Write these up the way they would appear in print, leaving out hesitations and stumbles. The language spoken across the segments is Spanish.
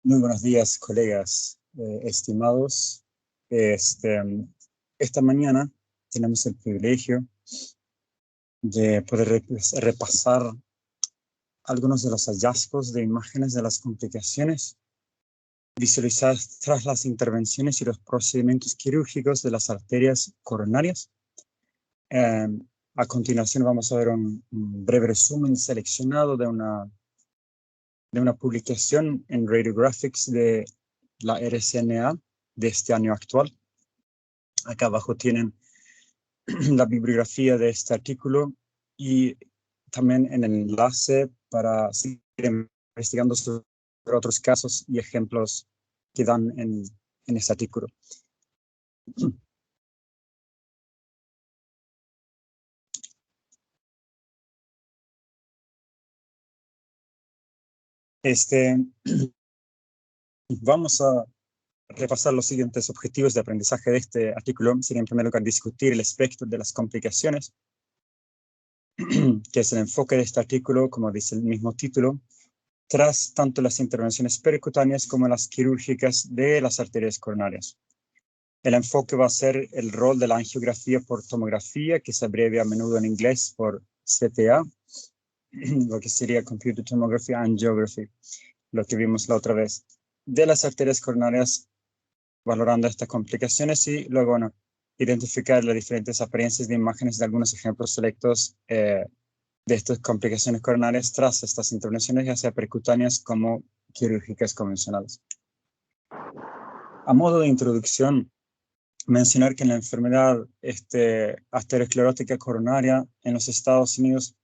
Muy buenos días, colegas estimados. Esta mañana tenemos el privilegio de poder repasar algunos de los hallazgos de imágenes de las complicaciones visualizadas tras las intervenciones y los procedimientos quirúrgicos de las arterias coronarias. A continuación vamos a ver un breve resumen seleccionado de una publicación en Radiographics de la RSNA de este año actual. Acá abajo tienen la bibliografía de este artículo y también el enlace para seguir investigando sobre otros casos y ejemplos que dan en este artículo. Vamos a repasar los siguientes objetivos de aprendizaje de este artículo. Sería en primer lugar discutir el espectro de las complicaciones, que es el enfoque de este artículo, como dice el mismo título, tras tanto las intervenciones pericutáneas como las quirúrgicas de las arterias coronarias. El enfoque va a ser el rol de la angiografía por tomografía, que se abrevia a menudo en inglés por CTA, lo que sería Computed Tomography Angiography, lo que vimos la otra vez, de las arterias coronarias, valorando estas complicaciones y luego, bueno, identificar las diferentes apariencias de imágenes de algunos ejemplos selectos de estas complicaciones coronarias tras estas intervenciones, ya sea percutáneas como quirúrgicas convencionales. A modo de introducción, mencionar que en la enfermedad arteriosclerótica coronaria en los Estados Unidos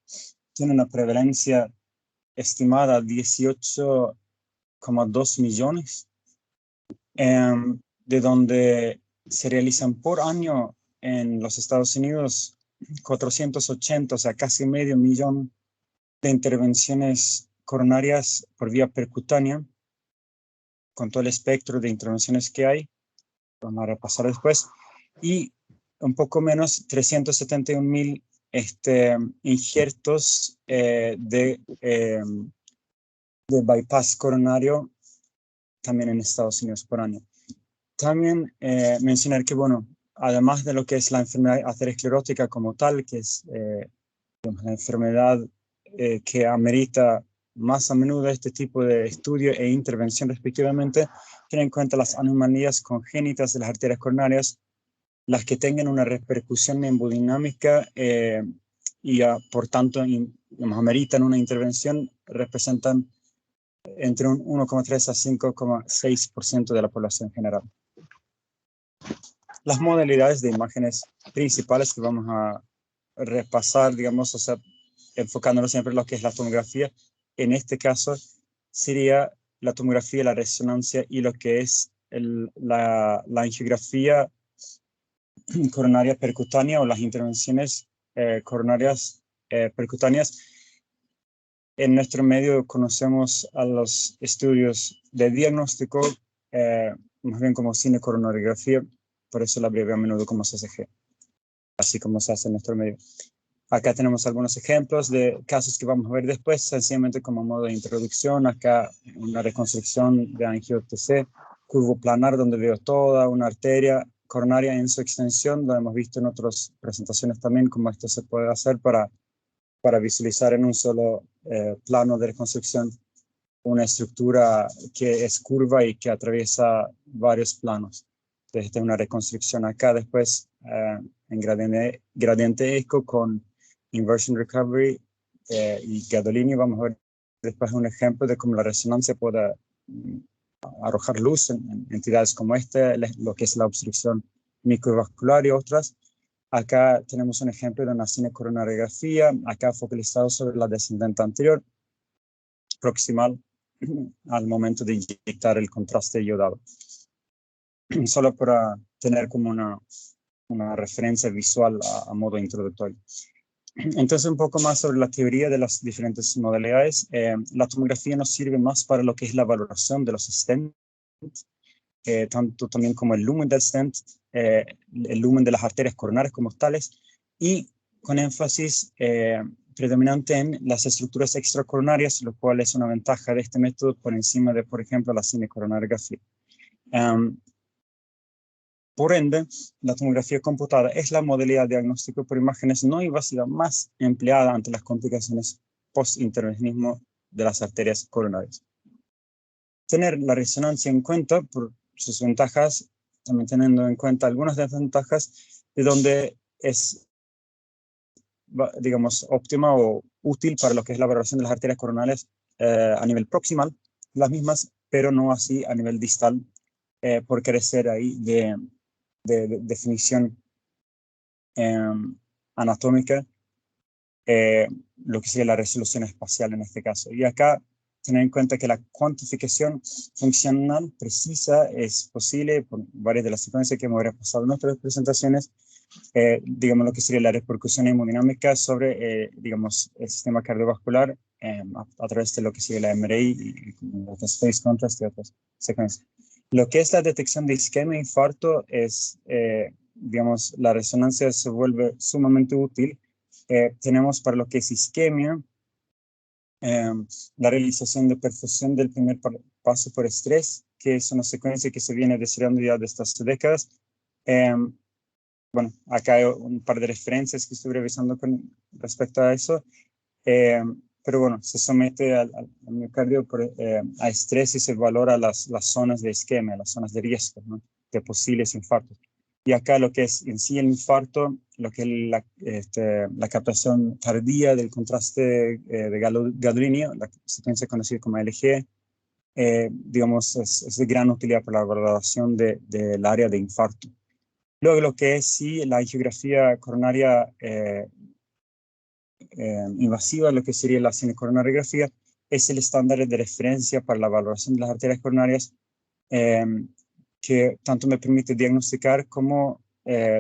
tiene una prevalencia estimada de 18,2 millones, de donde se realizan por año en los Estados Unidos 480, o sea, casi medio millón de intervenciones coronarias por vía percutánea, con todo el espectro de intervenciones que hay. Vamos a repasar después. Y un poco menos, 371,000 injertos de bypass coronario también en Estados Unidos por año. También mencionar que, bueno, además de lo que es la enfermedad aterosclerótica como tal, que es la enfermedad que amerita más a menudo este tipo de estudio e intervención respectivamente, tiene en cuenta las anomalías congénitas de las arterias coronarias, las que tengan una repercusión hemodinámica y por tanto ameritan una intervención, representan entre un 1,3 a 5,6% de la población general. Las modalidades de imágenes principales que vamos a repasar, digamos, o sea, enfocándonos siempre en lo que es la tomografía, en este caso sería la tomografía, la resonancia y lo que es la angiografía coronaria percutánea o las intervenciones coronarias percutáneas. En nuestro medio conocemos a los estudios de diagnóstico más bien como cinecoronariografía, por eso la abrevio a menudo como CCG, así como se hace en nuestro medio. Acá tenemos algunos ejemplos de casos que vamos a ver después, sencillamente como modo de introducción. Acá una reconstrucción de angio-TC, curvo planar, donde veo toda una arteria coronaria en su extensión. Lo hemos visto en otras presentaciones también, cómo esto se puede hacer para visualizar en un solo plano de reconstrucción una estructura que es curva y que atraviesa varios planos. Entonces, esta es una reconstrucción acá. Después, en gradiente eco con inversion recovery y Gadolini, vamos a ver después un ejemplo de cómo la resonancia puede arrojar luz en entidades como esta, lo que es la obstrucción microvascular y otras. Acá tenemos un ejemplo de una cinecoronariografía, acá focalizado sobre la descendente anterior, proximal al momento de inyectar el contraste iodado. Solo para tener como una referencia visual a modo introductorio. Entonces, un poco más sobre la teoría de las diferentes modalidades. La tomografía nos sirve más para lo que es la valoración de los stents, tanto también como el lumen del stent, el lumen de las arterias coronarias como tales, y con énfasis predominante en las estructuras extracoronarias, lo cual es una ventaja de este método por encima de, por ejemplo, la cinecoronariografía. Por ende, la tomografía computada es la modalidad de diagnóstico por imágenes no invasiva más empleada ante las complicaciones post-intervencionismo de las arterias coronarias. Tener la resonancia en cuenta por sus ventajas, también teniendo en cuenta algunas desventajas, de donde es, digamos, óptima o útil para lo que es la valoración de las arterias coronarias a nivel proximal, las mismas, pero no así a nivel distal, por carecer ahí de definición anatómica, lo que sería la resolución espacial en este caso. Y acá tener en cuenta que la cuantificación funcional precisa es posible por varias de las secuencias que hemos repasado en nuestras presentaciones, digamos lo que sería la repercusión hemodinámica sobre, digamos, el sistema cardiovascular a través de lo que sería la MRI y lo que es phase contrast y otras secuencias. Lo que es la detección de isquemia e infarto es, digamos, la resonancia se vuelve sumamente útil. Tenemos para lo que es isquemia, la realización de perfusión del primer paso por estrés, que es una secuencia que se viene desarrollando ya de estas décadas. Bueno, acá hay un par de referencias que estuve revisando con respecto a eso. Pero bueno, se somete al miocardio a estrés y se valora las zonas de isquemia, las zonas de riesgo, ¿no?, de posibles infartos. Y acá lo que es en sí el infarto, lo que es la captación tardía del contraste de gadolínio, la secuencia conocida como LG, digamos, es de gran utilidad para la valoración del área de infarto. Luego lo que es sí la angiografía coronaria invasiva, lo que sería la cinecoronariografía, es el estándar de referencia para la valoración de las arterias coronarias, que tanto me permite diagnosticar como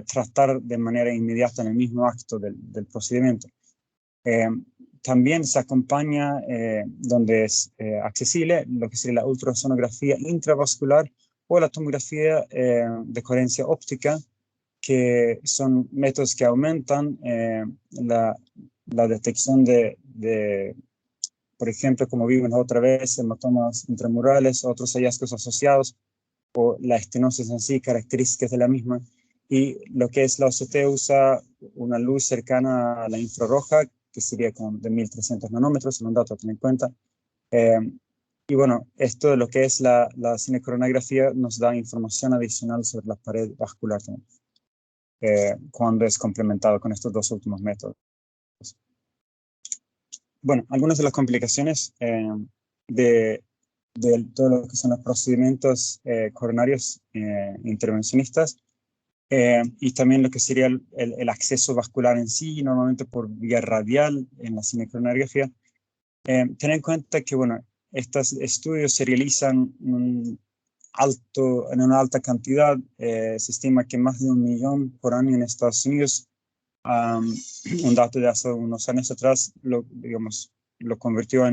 tratar de manera inmediata en el mismo acto del procedimiento. También se acompaña, donde es accesible, lo que sería la ultrasonografía intravascular o la tomografía de coherencia óptica, que son métodos que aumentan la detección por ejemplo, como vimos otra vez, hematomas intramurales, otros hallazgos asociados, o la estenosis en sí, características de la misma. Y lo que es la OCT usa una luz cercana a la infrarroja, que sería de 1300 nanómetros, es un dato a tener en cuenta. Y bueno, esto de lo que es la cinecoronariografía nos da información adicional sobre la pared vascular también, cuando es complementado con estos dos últimos métodos. Bueno, algunas de las complicaciones de todo lo que son los procedimientos coronarios intervencionistas, y también lo que sería el acceso vascular en sí, normalmente por vía radial en la cinecoronariografía. Ten en cuenta que, bueno, estos estudios se realizan en una alta cantidad. Se estima que más de 1 millón por año en Estados Unidos. Un dato de hace unos años atrás digamos, lo convirtió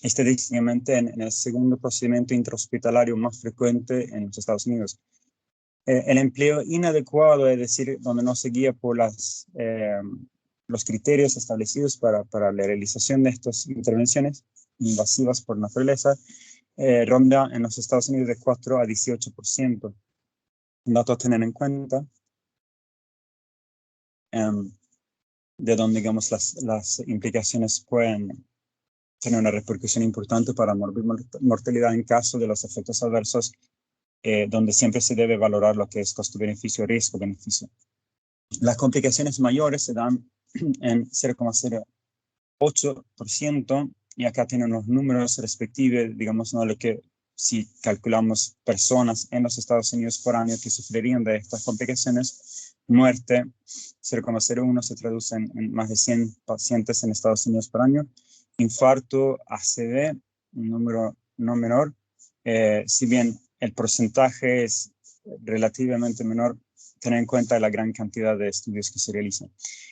estadísticamente en el segundo procedimiento intrahospitalario más frecuente en los Estados Unidos. El empleo inadecuado, es decir, donde no se guía por los criterios establecidos para la realización de estas intervenciones invasivas por naturaleza, ronda en los Estados Unidos de 4 a 18%. Un dato a tener en cuenta, de donde, digamos, las implicaciones pueden tener una repercusión importante para mortalidad en caso de los efectos adversos, donde siempre se debe valorar lo que es costo-beneficio, riesgo-beneficio. Las complicaciones mayores se dan en 0,08%, y acá tienen los números respectivos, digamos, ¿no?, lo que si calculamos personas en los Estados Unidos por año que sufrirían de estas complicaciones, muerte 0,01 se traduce en más de 100 pacientes en Estados Unidos por año. Infarto, ACV, un número no menor, si bien el porcentaje es relativamente menor, tener en cuenta la gran cantidad de estudios que se realizan.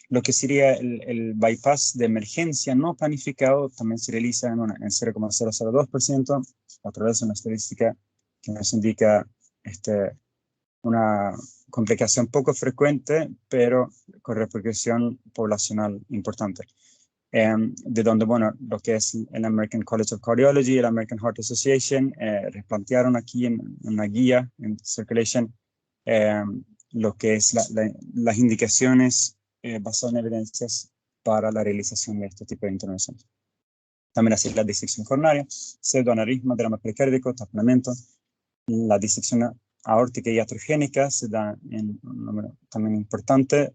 Lo que sería el bypass de emergencia no planificado también se realiza en 0,002%, otra vez una estadística que nos indica una complicación poco frecuente, pero con repercusión poblacional importante. De donde, bueno, lo que es el American College of Cardiology y el American Heart Association replantearon aquí en una guía en Circulation lo que es las indicaciones basadas en evidencias para la realización de este tipo de intervenciones. También así la disección coronaria, pseudoaneurisma, drama pericárdico, taponamiento, la disección aórtica y iatrogénica se da en un número también importante,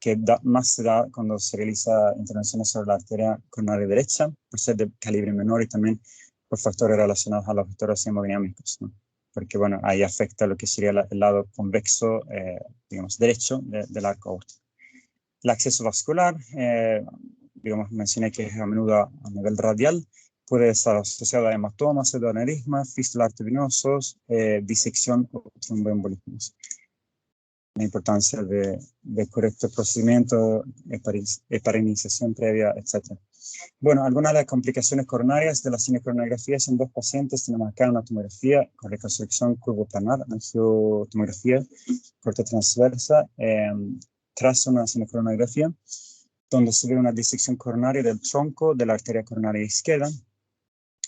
que más se da cuando se realiza intervenciones sobre la arteria coronaria derecha, por ser de calibre menor y también por factores relacionados a los factores hemodinámicos, ¿no? Porque, bueno, ahí afecta lo que sería el lado convexo, digamos, derecho del arco aórtico. El acceso vascular, digamos, mencioné que es a menudo a nivel radial, puede estar asociado a hematomas, pseudoaneurismas, fístula arteriosos, disección o tromboembolismos. La importancia de correcto procedimiento, heparinización previa, etc. Bueno, algunas de las complicaciones coronarias de la cinecoronografía son dos pacientes. Tenemos acá una tomografía con reconstrucción curvoplanar, angiotomografía, corte transversa, tras una cinecoronografía, donde se ve una disección coronaria del tronco de la arteria coronaria izquierda,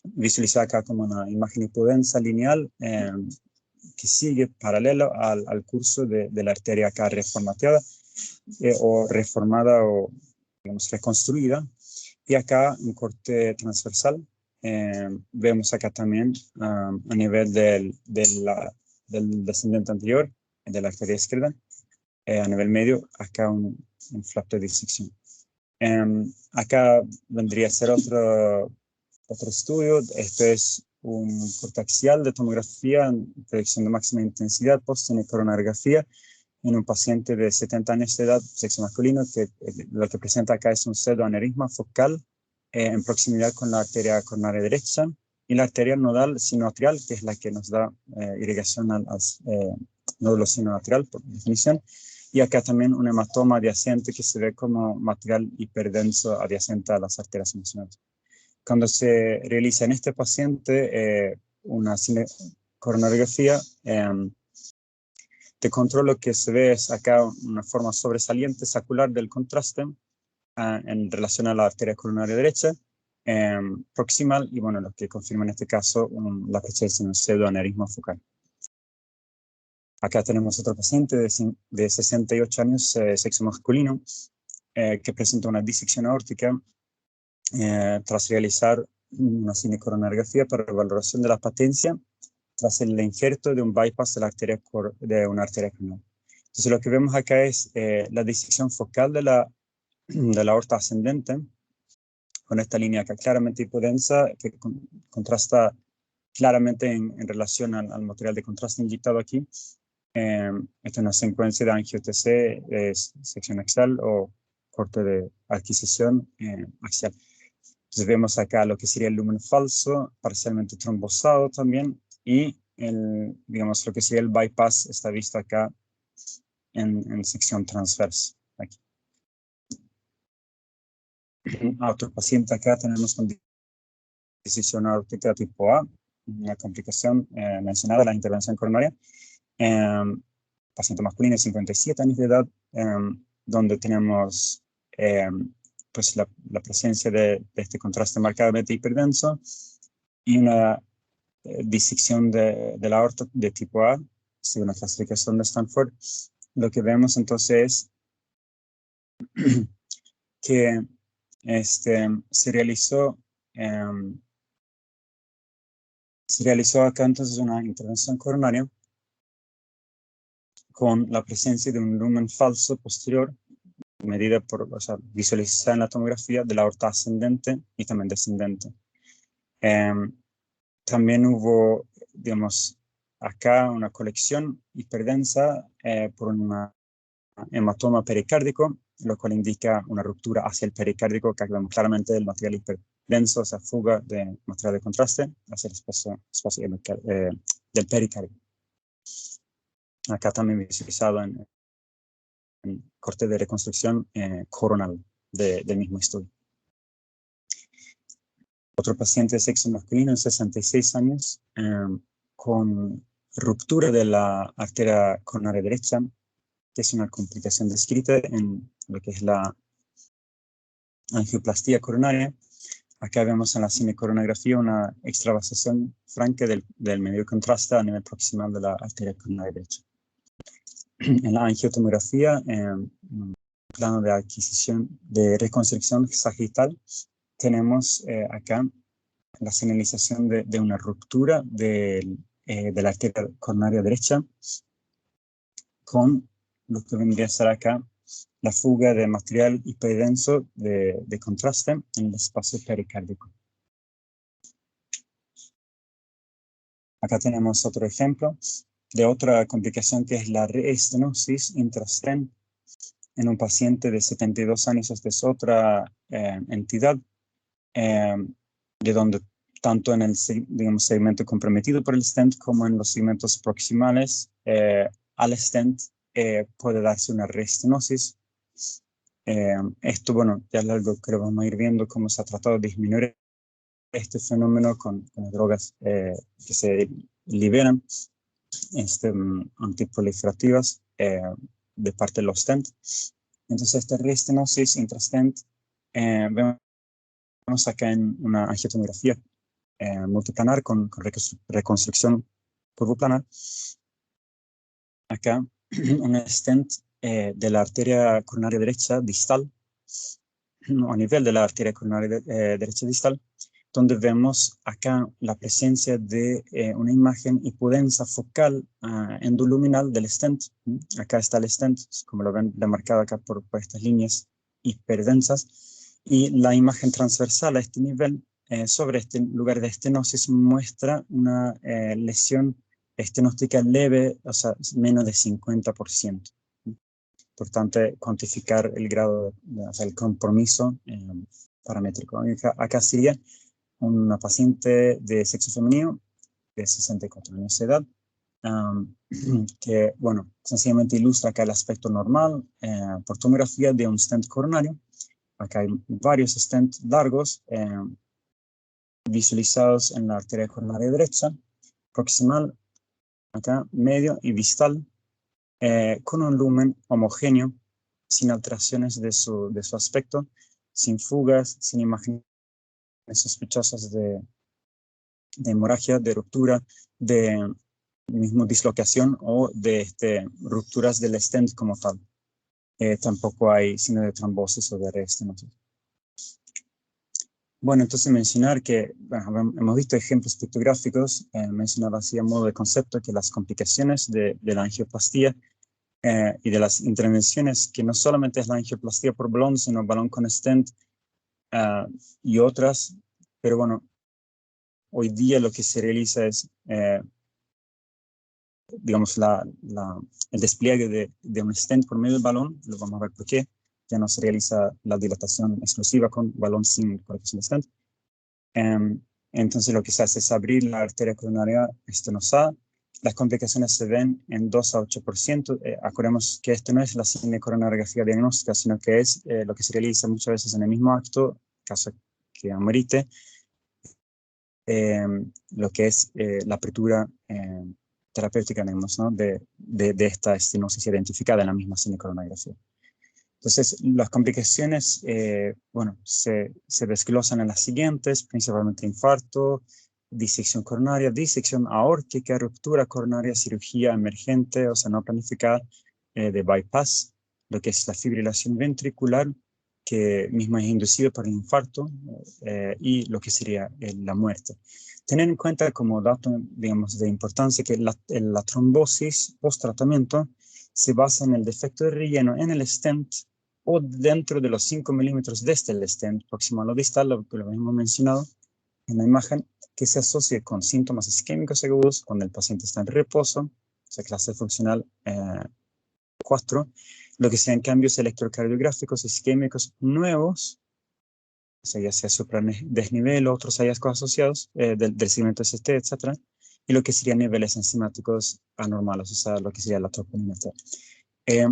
visualizada acá como una imagen hipodensa lineal, que sigue paralelo al curso de la arteria acá reformateada, o reformada o, digamos, reconstruida. Y acá un corte transversal. Vemos acá también a nivel del descendente anterior, de la arteria izquierda, a nivel medio, acá un flap de disección. Acá vendría a ser otro estudio. Este es un corte axial de tomografía en predicción de máxima intensidad post-cinecoronografía en un paciente de 70 años de edad, sexo masculino, que lo que presenta acá es un pseudoaneurisma focal en proximidad con la arteria coronaria derecha y la arteria nodal sinoatrial, que es la que nos da irrigación al nódulo sinoatrial, por definición. Y acá también un hematoma adyacente que se ve como material hiperdenso adyacente a las arterias emocionales. Cuando se realiza en este paciente una cinecoronografía de control, lo que se ve es acá una forma sobresaliente sacular del contraste en relación a la arteria coronaria derecha proximal, y bueno, lo que confirma en este caso la presencia de un pseudoaneurisma focal. Acá tenemos otro paciente de 68 años, sexo masculino, que presenta una disección aórtica tras realizar una cinecoronografía para valoración de la patencia tras el injerto de un bypass de una arteria coronaria. Entonces lo que vemos acá es la disección focal de la aorta ascendente, con esta línea acá claramente hipodensa, que contrasta claramente en relación al material de contraste inyectado aquí. Esta es una secuencia de angio-TC, sección axial o corte de adquisición axial. Entonces vemos acá lo que sería el lumen falso, parcialmente trombosado también, y digamos lo que sería el bypass está visto acá en sección transversa. Aquí. A otro paciente acá tenemos con disección aórtica tipo A, una complicación mencionada, la intervención coronaria. Paciente masculino de 57 años de edad, donde tenemos pues la presencia de este contraste marcadamente hiperdenso y una disección de la aorta de tipo A, según la clasificación de Stanford. Lo que vemos entonces es que se realizó acá entonces una intervención coronaria con la presencia de un lumen falso posterior, medida visualizada en la tomografía de la aorta ascendente y también descendente. También hubo, digamos, acá una colección hiperdensa por un hematoma pericárdico, lo cual indica una ruptura hacia el pericárdico, que vemos claramente del material hiperdenso, esa fuga de material de contraste hacia el espacio del pericardio. Acá también visualizado en corte de reconstrucción coronal del mismo estudio. Otro paciente de sexo masculino de 66 años con ruptura de la arteria coronaria derecha, que es una complicación descrita en lo que es la angioplastía coronaria. Acá vemos en la cinecoronografía una extravasación franca del medio contraste a nivel proximal de la arteria coronaria derecha. En la angiotomografía, en un plano de adquisición de reconstrucción sagital, tenemos acá la señalización de una ruptura de la arteria coronaria derecha con lo que vendría a ser acá la fuga de material hiperdenso de contraste en el espacio pericárdico. Acá tenemos otro ejemplo de otra complicación que es la reestenosis intrastent en un paciente de 72 años. Esta es otra entidad de donde tanto en el segmento comprometido por el stent como en los segmentos proximales al stent puede darse una reestenosis. Esto, bueno, ya es algo que vamos a ir viendo cómo se ha tratado de disminuir este fenómeno con las drogas que se liberan antiproliferativas de parte de los stent. Entonces, esta reestenosis intrastent vemos acá en una angiotomografía multiplanar con reconstrucción curvoplanar. Acá, un stent de la arteria coronaria derecha distal, a nivel de la arteria coronaria derecha distal, donde vemos acá la presencia de una imagen hipodensa focal endoluminal del stent. Acá está el stent, como lo ven demarcado acá por estas líneas hiperdensas, y la imagen transversal a este nivel, sobre este lugar de estenosis, muestra una lesión estenóstica leve, o sea, menos de 50%. Importante cuantificar el grado, o sea, el compromiso paramétrico. Acá sería una paciente de sexo femenino de 64 años de edad, que, bueno, sencillamente ilustra acá el aspecto normal por tomografía de un stent coronario. Acá hay varios stents largos visualizados en la arteria coronaria derecha, proximal, acá medio y distal, con un lumen homogéneo, sin alteraciones de su aspecto, sin fugas, sin imágenes sospechosas de hemorragia, de ruptura, de mismo dislocación o de rupturas del stent como tal. Tampoco hay signo de trombosis o de reestenosis. Bueno, entonces mencionar que hemos visto ejemplos pictográficos, mencionaba así a modo de concepto que las complicaciones de la angioplastía y de las intervenciones, que no solamente es la angioplastía por balón, sino balón con stent y otras, pero bueno, hoy día lo que se realiza es, digamos, el despliegue de un stent por medio del balón. Lo vamos a ver por qué. Ya no se realiza la dilatación exclusiva con balón sin colocación de stent. Entonces lo que se hace es abrir la arteria coronaria estenosada. Las complicaciones se ven en 2 a 8%. Acordemos que esto no es la cinecoronariografía diagnóstica, sino que es lo que se realiza muchas veces en el mismo acto, caso que amerite, lo que es la apertura terapéutica, digamos, ¿no? de esta estenosis identificada en la misma cinecoronariografía. Entonces, las complicaciones, bueno, se desglosan en las siguientes, principalmente infarto, disección coronaria, disección aórtica, ruptura coronaria, cirugía emergente, o sea, no planificada, de bypass, lo que es la fibrilación ventricular, que misma es inducida por el infarto, y lo que sería la muerte. Tener en cuenta como dato, digamos, de importancia que la trombosis post-tratamiento se basa en el defecto de relleno en el stent o dentro de los 5 milímetros desde el stent proximal o distal, lo que lo hemos mencionado en la imagen, que se asocia con síntomas isquémicos agudos cuando el paciente está en reposo, o sea, clase funcional 4, lo que sean cambios electrocardiográficos isquémicos nuevos, o sea, ya sea supradesnivel o otros hallazgos asociados del segmento ST, etc. Y lo que serían niveles enzimáticos anormales, o sea, lo que sería la troponina T.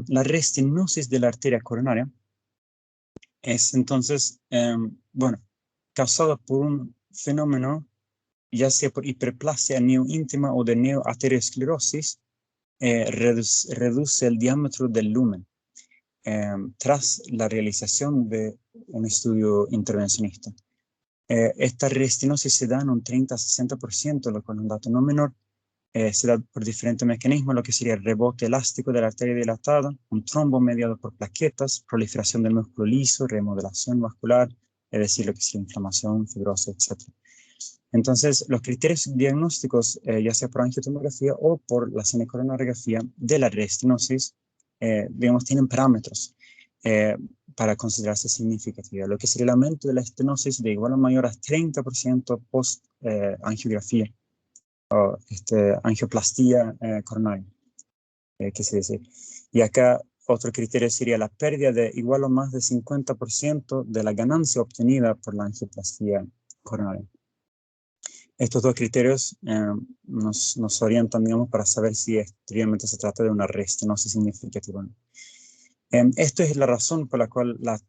La restenosis de la arteria coronaria es entonces, bueno, causada por un fenómeno, ya sea por hiperplasia neoíntima o de neoarteriosclerosis, reduce el diámetro del lumen tras la realización de un estudio intervencionista. Esta restenosis se da en un 30-60%, lo cual es un dato no menor. Se da por diferentes mecanismos, lo que sería el rebote elástico de la arteria dilatada, un trombo mediado por plaquetas, proliferación del músculo liso, remodelación vascular, es decir, lo que sería inflamación, fibrosis, etc. Entonces, los criterios diagnósticos, ya sea por angiotomografía o por la cinecoronariografía de la restenosis, digamos, tienen parámetros para considerarse significativa. Lo que sería el aumento de la estenosis de igual o mayor a 30% post-angiografía o angioplastía coronaria, que se dice. Y acá otro criterio sería la pérdida de igual o más de 50% de la ganancia obtenida por la angioplastía coronaria. Estos dos criterios nos orientan, digamos, para saber si efectivamente se trata de una restenosis significativa. Esto es la razón por la cual la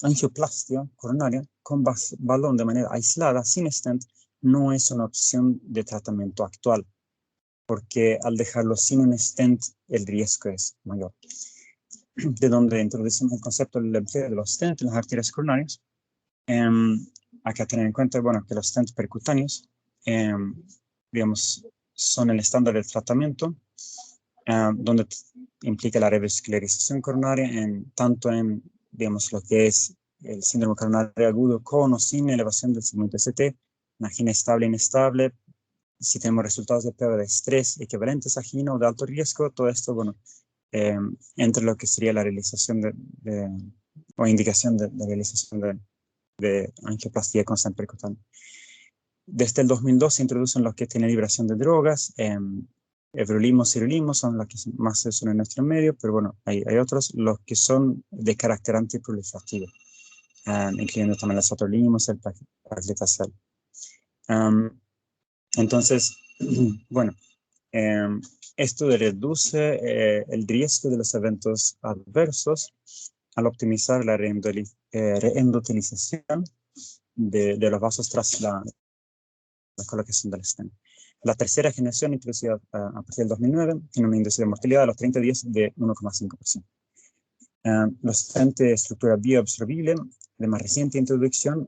angioplastia coronaria con balón de manera aislada, sin stent, no es una opción de tratamiento actual, porque al dejarlo sin un stent, el riesgo es mayor. De donde introducimos el concepto del empleo de los stents en las arterias coronarias. Acá tener en cuenta, bueno, que los stents percutáneos, digamos, son el estándar de tratamiento, donde implica la revascularización coronaria, tanto en, digamos, lo que es el síndrome coronario agudo con o sin elevación del segmento ST, angina estable e inestable, si tenemos resultados de prueba de estrés equivalentes a angina o de alto riesgo, todo esto, bueno, entre lo que sería la realización o indicación de realización de angioplastía con stent percutáneo. Desde el 2002 se introducen los que tienen liberación de drogas, everolimus, sirolimus son los que más se usan en nuestro medio, pero bueno, hay otros, los que son de carácter antiproliferativo, incluyendo también la sotolimus, el paclitaxel. Entonces, bueno, esto reduce el riesgo de los eventos adversos al optimizar la reendotelización de los vasos tras la colocación del stent. La tercera generación, introducida a partir del 2009, tiene un índice de mortalidad a los 30 días de 1,5%. Los stents de estructura bioabsorbible de más reciente introducción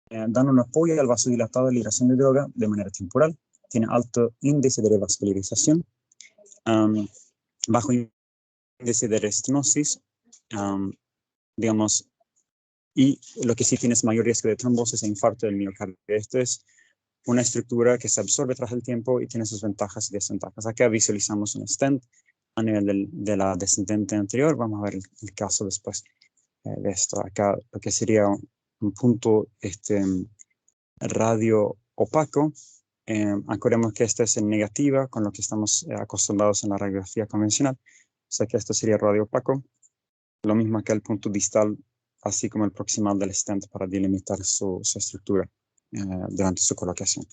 dan un apoyo al vasodilatado de liberación de droga de manera temporal, tiene alto índice de revascularización, bajo índice de restenosis, digamos, y lo que sí tiene es mayor riesgo de trombosis e infarto del miocardio. Esto es una estructura que se absorbe tras el tiempo y tiene sus ventajas y desventajas. Acá visualizamos un stent a nivel de la descendente anterior. Vamos a ver el caso después de esto. Acá lo que sería un punto radio opaco. Acordemos que esta es en negativa, con lo que estamos acostumbrados en la radiografía convencional. O sea que esto sería radio opaco. Lo mismo que el punto distal, así como el proximal del stent para delimitar su estructura durante su colocación.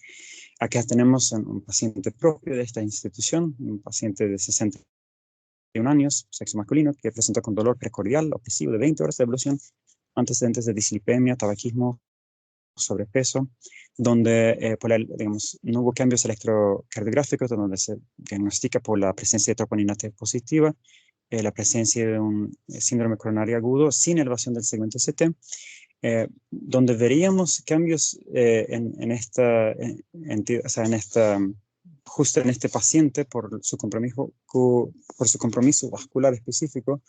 Acá tenemos un paciente propio de esta institución, un paciente de 61 años, sexo masculino, que presenta con dolor precordial opresivo de 20 horas de evolución, antecedentes de dislipemia, tabaquismo, sobrepeso, donde digamos, no hubo cambios electrocardiográficos, donde se diagnostica por la presencia de troponina T positiva, la presencia de un síndrome coronario agudo sin elevación del segmento ST, donde veríamos cambios justo en este paciente por su compromiso vascular específico,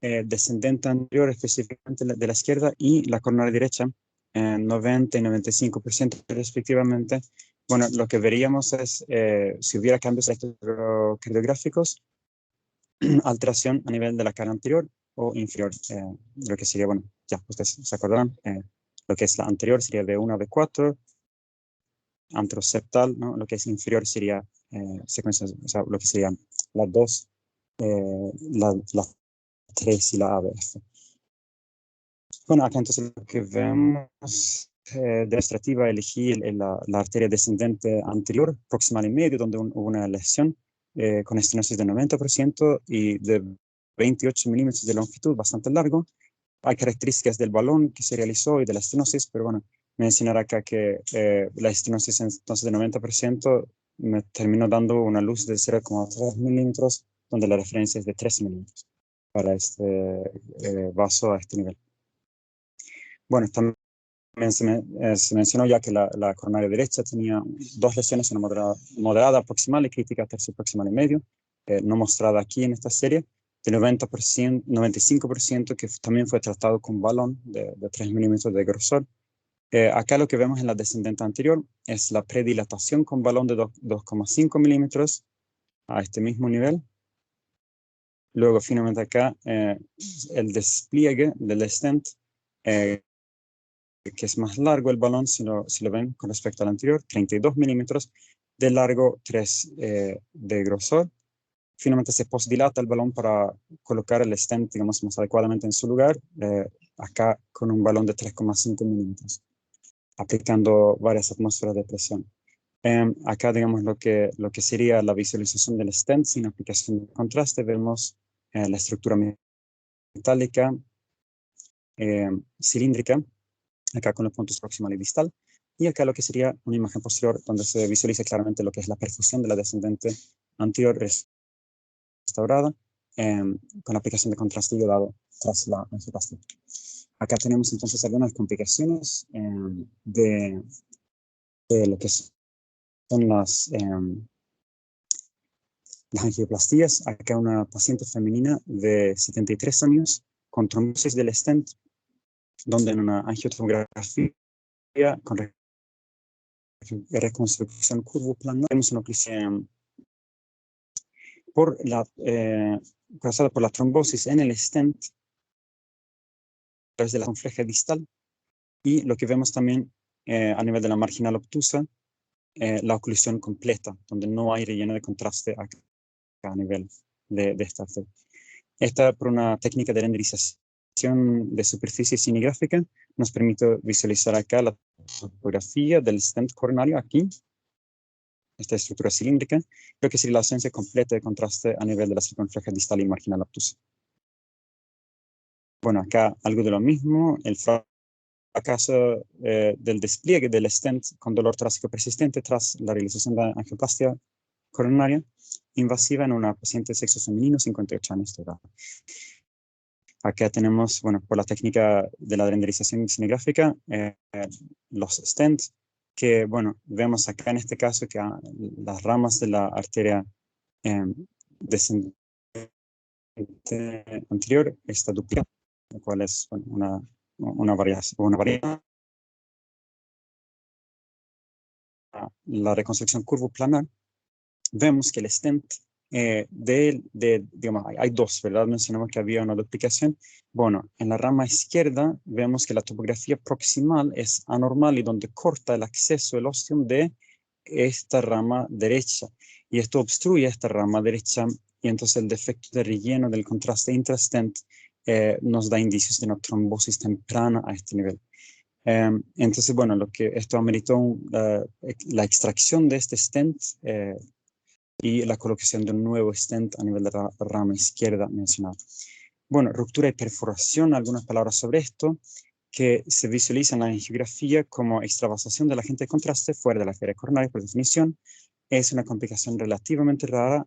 descendente anterior específicamente de la izquierda y la coronaria derecha, 90 y 95% respectivamente. Bueno, lo que veríamos es, si hubiera cambios electrocardiográficos, alteración a nivel de la cara anterior o inferior, lo que sería, bueno, ya ustedes se acordarán, lo que es la anterior sería B1 a B4, anteroseptal, ¿no? Lo que es inferior sería secuencia, o sea, lo que sería la 2, la 3 y la ABF. Bueno, acá entonces lo que vemos demostrativa, elegí la arteria descendente anterior, proximal y medio, donde hubo una lesión con estenosis de 90% y de 28 milímetros de longitud, bastante largo. Hay características del balón que se realizó y de la estenosis, pero bueno, mencionar acá que la estenosis entonces de 90% me terminó dando una luz de 0,3 milímetros, donde la referencia es de 3 milímetros para este vaso a este nivel. Bueno, también se mencionó ya que la coronaria derecha tenía 2 lesiones, una moderada proximal y crítica tercio proximal y medio, no mostrada aquí en esta serie, de 90%, 95% que también fue tratado con balón de 3 milímetros de grosor. Acá lo que vemos en la descendente anterior es la predilatación con balón de 2,5 milímetros a este mismo nivel. Luego, finalmente acá, el despliegue del stent, que es más largo el balón, si lo ven con respecto al anterior, 32 milímetros de largo, 3 de grosor. Finalmente se postdilata el balón para colocar el stent, digamos, más adecuadamente en su lugar, acá con un balón de 3,5 milímetros, aplicando varias atmósferas de presión. Acá, digamos, lo que sería la visualización del stent sin aplicación de contraste, vemos la estructura metálica cilíndrica, acá con los puntos proximal y distal, y acá lo que sería una imagen posterior donde se visualiza claramente lo que es la perfusión de la descendente anterior restaurada con la aplicación de contraste iodado tras la angioplastia. Acá tenemos entonces algunas complicaciones de lo que son las angioplastías. Acá una paciente femenina de 73 años con trombosis del stent, donde en una angiotomografía con reconstrucción curvoplanar vemos una oclusión causada por la trombosis en el stent a través de la fleja distal, y lo que vemos también a nivel de la marginal obtusa, la oclusión completa, donde no hay relleno de contraste acá a nivel de esta arteria. Esta, por una técnica de renderización de superficie cinegráfica, nos permite visualizar acá la topografía del stent coronario aquí, esta estructura cilíndrica, lo que sería la ausencia completa de contraste a nivel de la circunfleja distal y marginal obtusa. Bueno, acá algo de lo mismo, el fracaso del despliegue del stent con dolor torácico persistente tras la realización de angioplastia coronaria invasiva en una paciente de sexo femenino, 58 años de edad. Acá tenemos, bueno, por la técnica de la renderización cinegráfica, los stents, que, bueno, vemos acá en este caso que las ramas de la arteria descendente anterior está duplicada, lo cual es, bueno, una variación. La reconstrucción curvoplanar, vemos que el stent digamos, hay 2, ¿verdad? Mencionamos que había una duplicación. Bueno, en la rama izquierda vemos que la topografía proximal es anormal y donde corta el acceso el ostium de esta rama derecha, y esto obstruye esta rama derecha, y entonces el defecto de relleno del contraste intrastent nos da indicios de una trombosis temprana a este nivel. Entonces, bueno, esto ameritó la extracción de este stent y la colocación de un nuevo stent a nivel de la rama izquierda mencionada. Bueno, ruptura y perforación, algunas palabras sobre esto, que se visualiza en la angiografía como extravasación del agente de contraste fuera de la arteria coronaria, por definición. Es una complicación relativamente rara,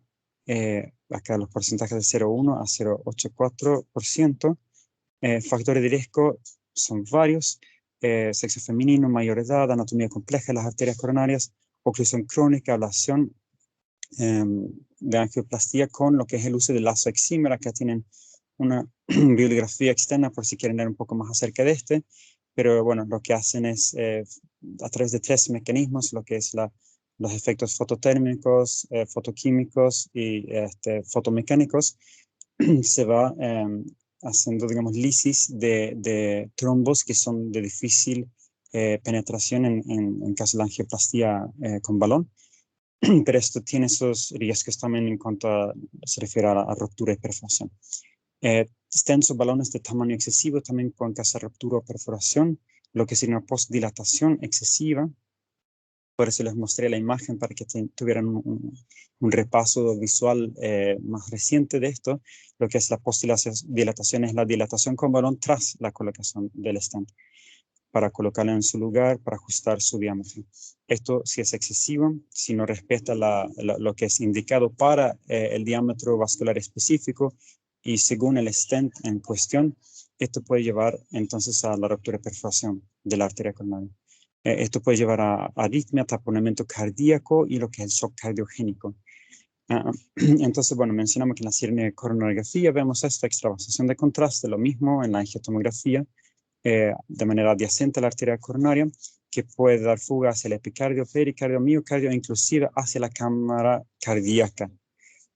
acá los porcentajes de 0,1 a 0,84%. Factores de riesgo son varios: sexo femenino, mayor edad, anatomía compleja de las arterias coronarias, oclusión crónica, ablación de angioplastía con lo que es el uso del lazo exímer. Acá tienen una bibliografía externa por si quieren leer un poco más acerca de pero bueno, lo que hacen es a través de 3 mecanismos, lo que es los efectos fototérmicos, fotoquímicos y fotomecánicos, se va haciendo, digamos, lisis de trombos que son de difícil penetración en caso de la angioplastía con balón. Pero esto tiene sus riesgos también en cuanto se refiere a ruptura y perforación. Stents o balones de tamaño excesivo también pueden causar ruptura o perforación, lo que sería una postdilatación excesiva. Por eso les mostré la imagen para que tuvieran un repaso visual más reciente de esto. Lo que es la postdilatación es la dilatación con balón tras la colocación del stent. para colocarla en su lugar, para ajustar su diámetro. Esto, si es excesivo, si no respeta lo que es indicado para el diámetro vascular específico y según el stent en cuestión, esto puede llevar entonces a la ruptura de perforación de la arteria coronaria. Esto puede llevar a arritmia, taponamiento cardíaco y lo que es el shock cardiogénico. Entonces, bueno, mencionamos que en la cinecoronariografía vemos esta extravasación de contraste, lo mismo en la angiotomografía, de manera adyacente a la arteria coronaria, que puede dar fuga hacia el epicardio, pericardio, miocardio, inclusive hacia la cámara cardíaca,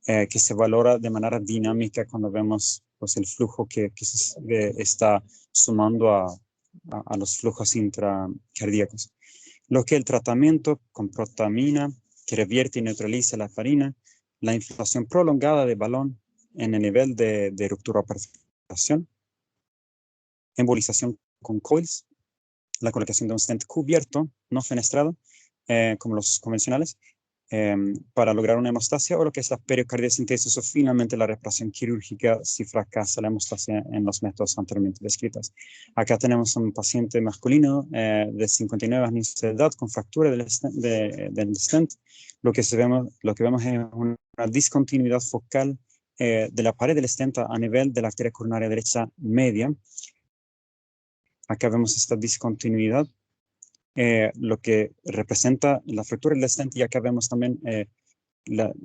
que se valora de manera dinámica cuando vemos pues, el flujo que se está sumando a los flujos intracardíacos. Lo que el tratamiento con protamina, que revierte y neutraliza la heparina, la inflamación prolongada del balón en el nivel de ruptura o perforación, embolización con coils, la colocación de un stent cubierto, no fenestrado, como los convencionales, para lograr una hemostasia, o lo que es la periocardiosíntesis o finalmente la reparación quirúrgica si fracasa la hemostasia en los métodos anteriormente descritos. Acá tenemos un paciente masculino de 59 años de edad con fractura del stent. Lo que vemos es una discontinuidad focal de la pared del stent a nivel de la arteria coronaria derecha media. Acá vemos esta discontinuidad, lo que representa la fractura del stent, y acá vemos también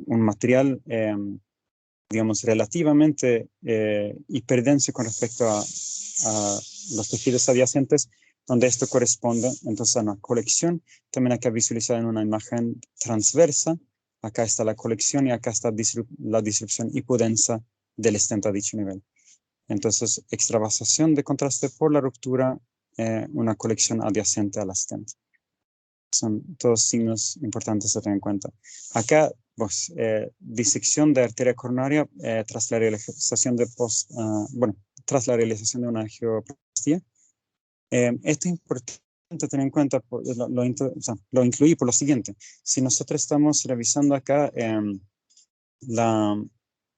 un material, digamos, relativamente hiperdenso con respecto a los tejidos adyacentes, donde esto corresponde entonces a una colección. También acá visualizada en una imagen transversa, acá está la colección y acá está la disrupción hipodensa del stent a dicho nivel. Entonces, extravasación de contraste por la ruptura, una colección adyacente a la stent. Son todos signos importantes a tener en cuenta. Acá, pues, disección de arteria coronaria tras la realización de tras la realización de una angioplastía. Esto es importante tener en cuenta, lo incluí por lo siguiente. Si nosotros estamos revisando acá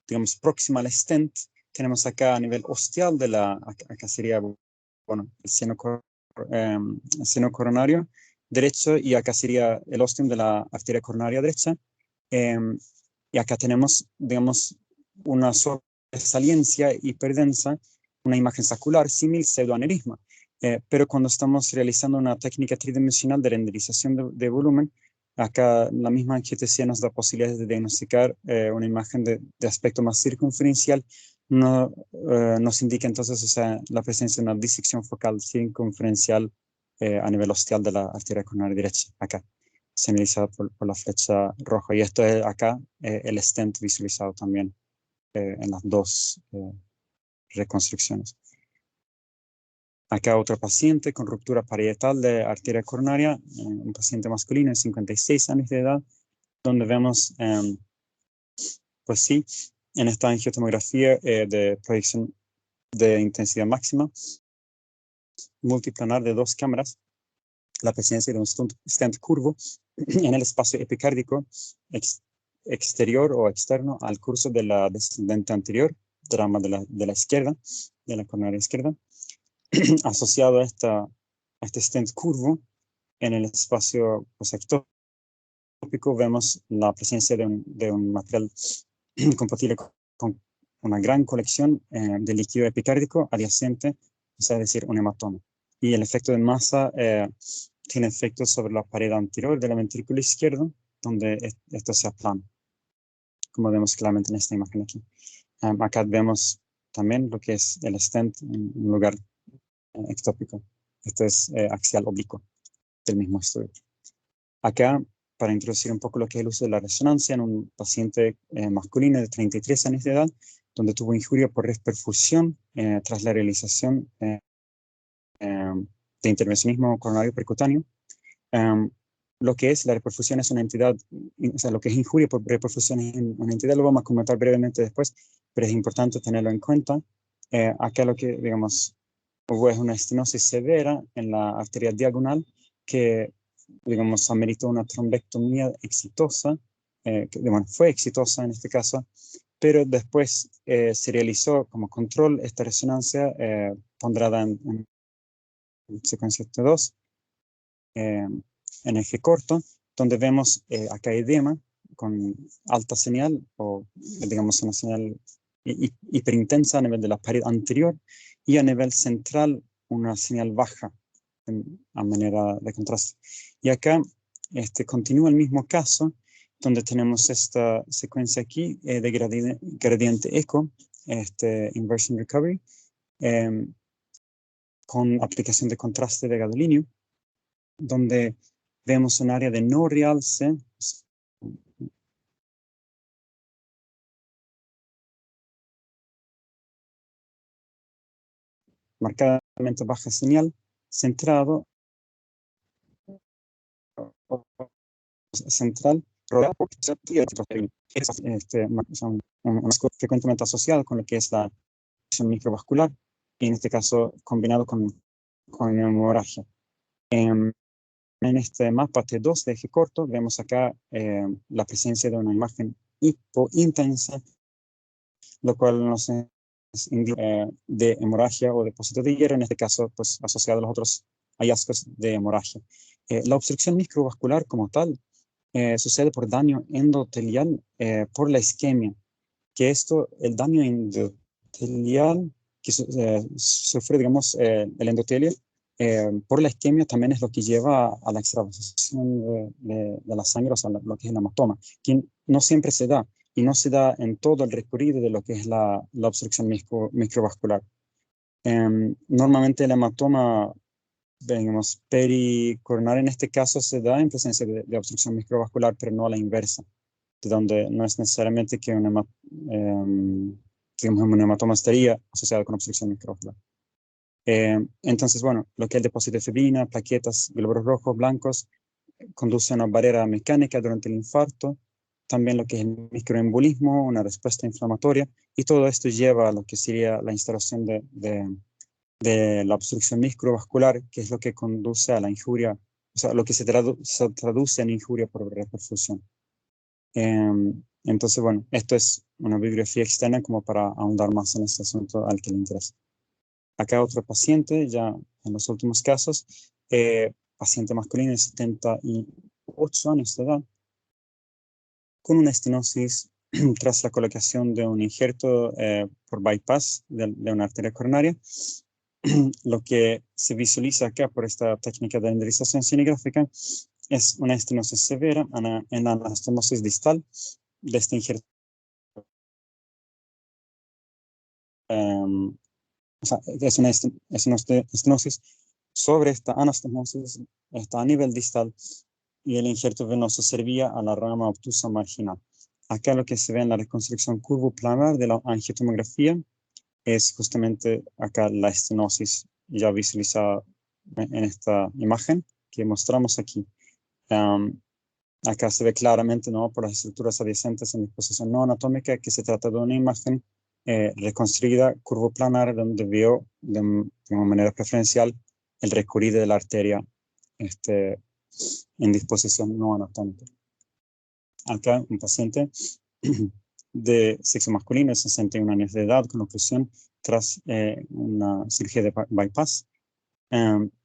digamos, próxima al stent, tenemos acá a nivel ostial acá sería, bueno, el seno coronario derecho, y acá sería el ostium de la arteria coronaria derecha, y acá tenemos, digamos, una sobresaliencia hiperdensa, una imagen saccular símil pseudoaneurisma, pero cuando estamos realizando una técnica tridimensional de renderización de volumen, acá la misma angiotesia nos da posibilidades de diagnosticar una imagen de aspecto más circunferencial. Nos indica entonces la presencia de una disección focal circunferencial a nivel ostial de la arteria coronaria derecha, acá, señalizada por la flecha roja. Y esto es acá el stent visualizado también en las dos reconstrucciones. Acá otro paciente con ruptura parietal de arteria coronaria, un paciente masculino de 56 años de edad, donde vemos, pues sí, en esta angiotomografía de proyección de intensidad máxima, multiplanar de 2 cámaras, la presencia de un stent curvo en el espacio epicárdico exterior o externo al curso de la descendente anterior, trama de la izquierda, de la coronaria izquierda, asociado a este stent curvo en el espacio ectópico, vemos la presencia de un material compatible con una gran colección de líquido epicárdico adyacente, es decir, un hematoma. Y el efecto de masa tiene efectos sobre la pared anterior del ventrículo izquierdo, donde esto se aplana, como vemos claramente en esta imagen aquí. Acá vemos también lo que es el stent en un lugar ectópico. Esto es axial oblicuo del mismo estudio. Acá, para introducir un poco lo que es el uso de la resonancia en un paciente masculino de 33 años de edad, donde tuvo injuria por reperfusión tras la realización de intervencionismo coronario percutáneo. Lo que es la reperfusión es una entidad, o sea, lo que es injuria por reperfusión es una entidad, lo vamos a comentar brevemente después, pero es importante tenerlo en cuenta. Acá lo que, digamos, hubo es una estenosis severa en la arteria diagonal que, digamos, ameritó una trombectomía exitosa, bueno, fue exitosa en este caso, pero después se realizó como control esta resonancia ponderada en secuencia T2, en eje corto, donde vemos acá edema con alta señal, o digamos una señal hiperintensa a nivel de la pared anterior, y a nivel central una señal baja a manera de contraste. Y acá continúa el mismo caso, donde tenemos esta secuencia aquí de gradiente eco, inversion recovery, con aplicación de contraste de gadolinio, donde vemos un área de no realce, marcadamente baja señal, central, rodeado por son frecuentemente asociado con lo que es la microvascular, y en este caso combinado con hemorragia. En este mapa T2 de eje corto vemos acá la presencia de una imagen hipointensa, lo cual nos indica de hemorragia o depósito de hierro, en este caso pues asociado a los otros hallazgos de hemorragia. La obstrucción microvascular como tal sucede por daño endotelial por la isquemia, que el daño endotelial que sufre, digamos, el endotelio por la isquemia también es lo que lleva a la extravasación de la sangre, o sea, lo que es el hematoma, que no siempre se da, y no se da en todo el recorrido de lo que es la obstrucción microvascular. Normalmente el hematoma, digamos, pericoronar en este caso se da en presencia de obstrucción microvascular, pero no a la inversa, de donde no es necesariamente que un hematoma estaría asociado con obstrucción microvascular. Entonces, bueno, lo que es el depósito de fibrina, plaquetas, glóbulos rojos, blancos, conduce a una barrera mecánica durante el infarto, también lo que es el microembolismo, una respuesta inflamatoria, y todo esto lleva a lo que sería la instalación de la obstrucción microvascular, que es lo que conduce a la injuria, o sea, lo que se traduce en injuria por reperfusión. Entonces, bueno, esto es una bibliografía externa como para ahondar más en este asunto al que le interesa. Acá otro paciente, ya en los últimos casos, paciente masculino de 78 años de edad, con una estenosis tras la colocación de un injerto por bypass de una arteria coronaria. Lo que se visualiza acá por esta técnica de renderización cinegráfica es una estenosis severa en la anastomosis distal de este injerto. O sea, es una estenosis sobre esta anastomosis, está a nivel distal, y el injerto venoso servía a la rama obtusa marginal. Acá lo que se ve en la reconstrucción curvoplanar de la angiotomografía es justamente acá la estenosis ya visualizada en esta imagen que mostramos aquí. Acá se ve claramente, ¿no?, por las estructuras adyacentes en disposición no anatómica, que se trata de una imagen reconstruida curvoplanar, donde vio de una manera preferencial el recorrido de la arteria en disposición no anatómica. Acá un paciente de sexo masculino de 61 años de edad con oclusión tras una cirugía de bypass,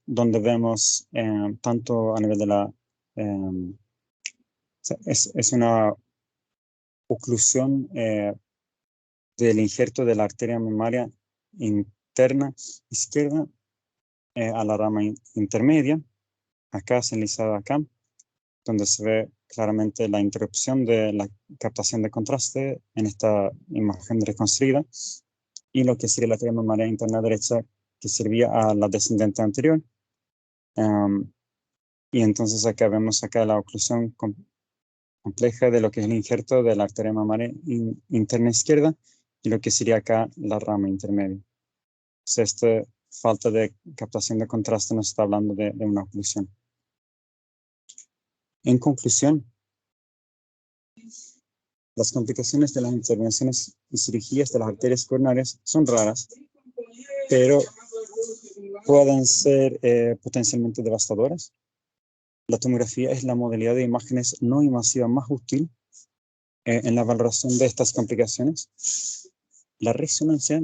donde vemos tanto a nivel de la... es una oclusión del injerto de la arteria mamaria interna izquierda a la rama intermedia, acá señalizada acá, donde se ve claramente la interrupción de la captación de contraste en esta imagen reconstruida, y lo que sería la arteria mamaria interna derecha, que servía a la descendente anterior. Y entonces acá vemos acá la oclusión compleja de lo que es el injerto de la arteria mamaria interna izquierda, y lo que sería acá la rama intermedia. Entonces, esta falta de captación de contraste nos está hablando de una oclusión. En conclusión, las complicaciones de las intervenciones y cirugías de las arterias coronarias son raras, pero pueden ser potencialmente devastadoras. La tomografía es la modalidad de imágenes no invasiva más útil en la valoración de estas complicaciones. La resonancia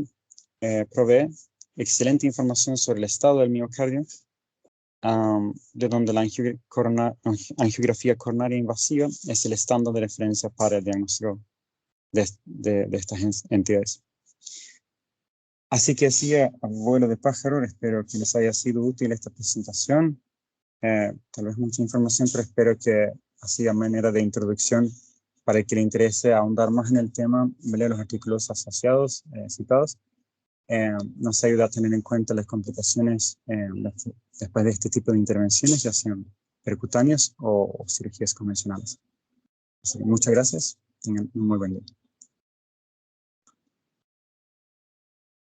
provee excelente información sobre el estado del miocardio de donde la angiografía coronaria invasiva es el estándar de referencia para el diagnóstico de estas entidades. Así que sí, a vuelo de pájaro, espero que les haya sido útil esta presentación. Tal vez mucha información, pero espero que así a manera de introducción, para el que le interese ahondar más en el tema, lea los artículos asociados, citados. Nos ayuda a tener en cuenta las complicaciones después de este tipo de intervenciones, ya sean percutáneas o cirugías convencionales. Así que muchas gracias. Tengan un muy buen día.